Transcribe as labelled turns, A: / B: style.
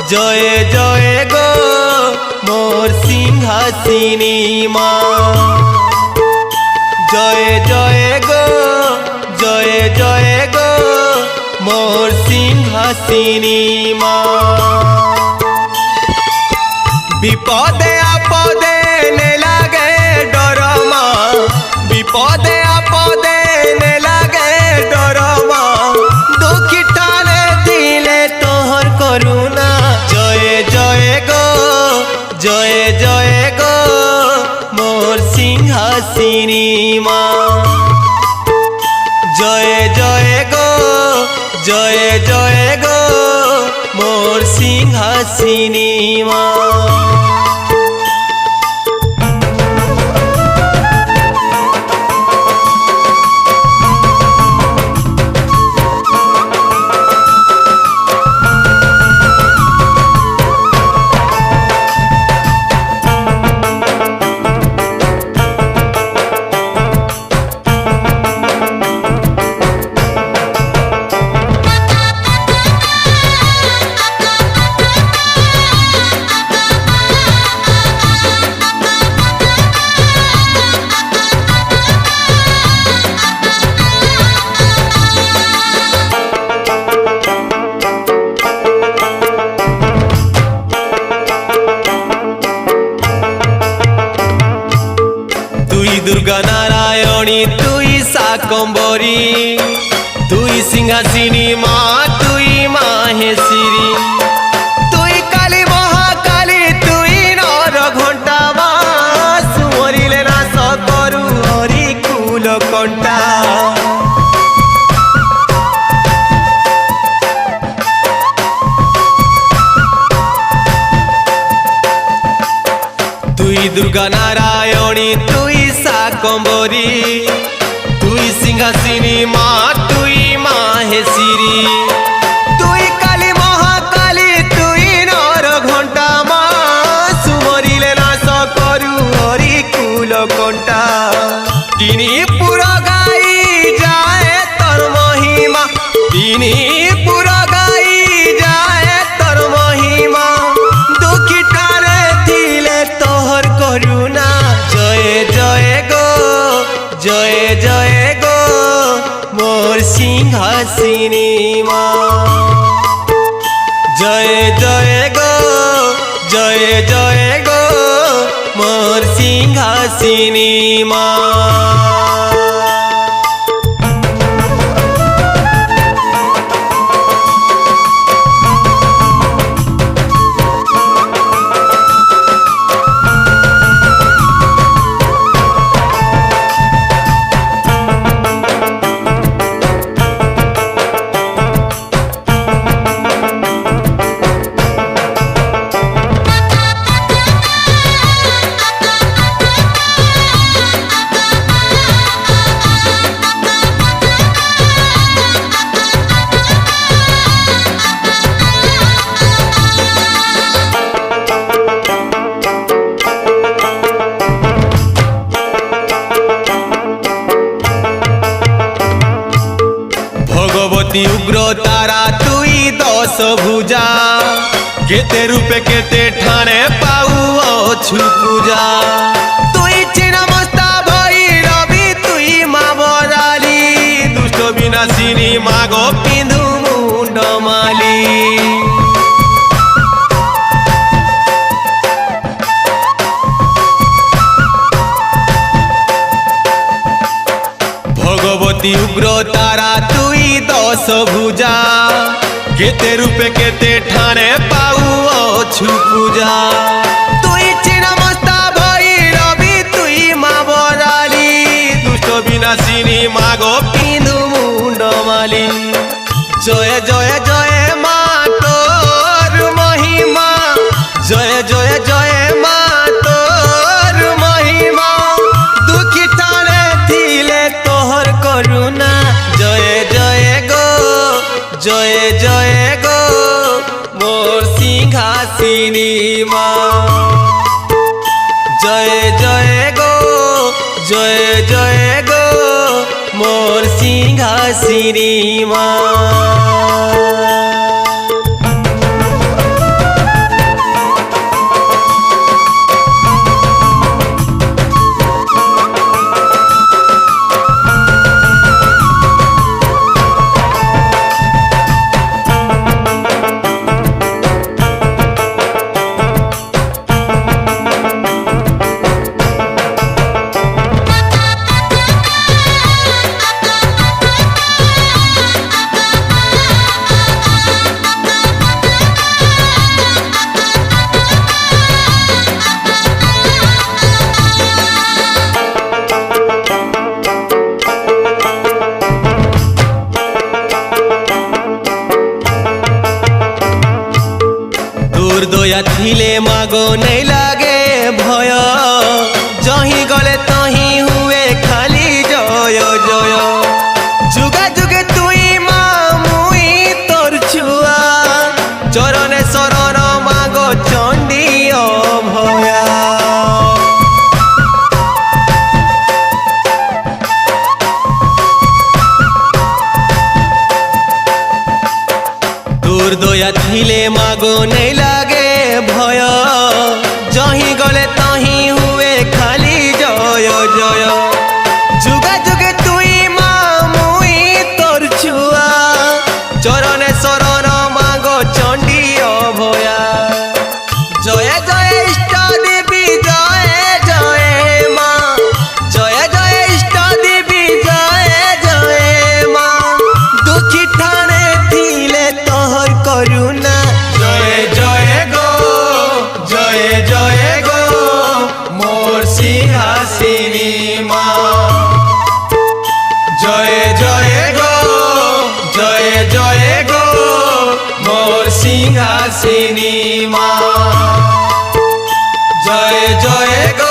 A: जय जय गो मोर सिंहासिनी माँ। जय जय गो मोर सिंहासिनी माँ। विपदे आपदे ने लागे डर माँ, विपदे आपदे ने लागे डर माँ। दुखी टाले दिले तोहर करुणा। जय जय गो मोर सिंहासिनी माँ। जय जय गो मोर सिंहासिनी माँ। दुर्गा नारायणी तुई शाकंभरी, तुई सिंहासिनी माँ, तुई माहेश्वरी। तुई काली महाकाली, तुई नर घंटा माँ। सुमरिले नाश करू हरि कुल कंटा। तुई दुर्गा नारायणी तुई शाकंभरी, तुई सिंहासिनी माँ, तुई माहेश्वरी। तुई काली महाकाली, तुई नर घंटा माँ। सुमरिले नाश करू हरि कुल कंटा। तिनी पुर गाई जाए तोर महिमा, तिनी पुर गाई जाए तोर महिमा। दुखी टारे थिले तोहर करुणा। जय गो मोर सिंहासिनी माँ। जय जय गो मोर सिंहासिनी माँ। भगवती उग्र तारा तुई 10 भुजा। केते रूपे केते ठाणे पाऊ छु पूजा। तुई चिन्मस्ता भैरवी, तुई माँ बराली। दुष्ट विनाशिनी मागो पिंधु मुंड माली। भगवती उग्र तारा तुई 10 भुजा। केते रूपे केते ठाणे पाऊ छु पूजा। तुई चिन्मस्ता भैरवी, तुई माँ बराली। दुष्ट विनाशिनी मागो पिंधु मुंड माली। जय जय माँ तोर महिमा। जय जय माँ तोर महिमा। दुखी टाणे थिले तोहर करुणा। जय गो मोर सिंहासिनी माँ। जय जय गो मोर सिंहासिनी माँ। দয়া থিলে মাগো নেই লাগে ভয় যহি গলে তহি হুয়ে খালি জয় জয় যুগে যুগে তুই মা মুই তোর ছুয়া চরণে শরণ মাগো চণ্ডী অভয়া তোর দয়া থিলে মাগো নেই লাগে ভয় যহি গলে তহি হুয়ে খালি জয় জয় যুগে যুগে তুই মা মুই তোর ছুয়া চরণে শরণ মাগো চণ্ডী অভয়া জয় জয় ইষ্ট দেবী জয় জয় মা জয় জয় ইষ্ট দেবী জয় জয় মা দুঃখী ঠানে থিলে তোহর করুণা জয় জয় গো জয় জয় গো মোর সিংহাসিনী মা জয় জয় গো জয় জয় গো মোর সিংহাসিনী মা জয় জয় গো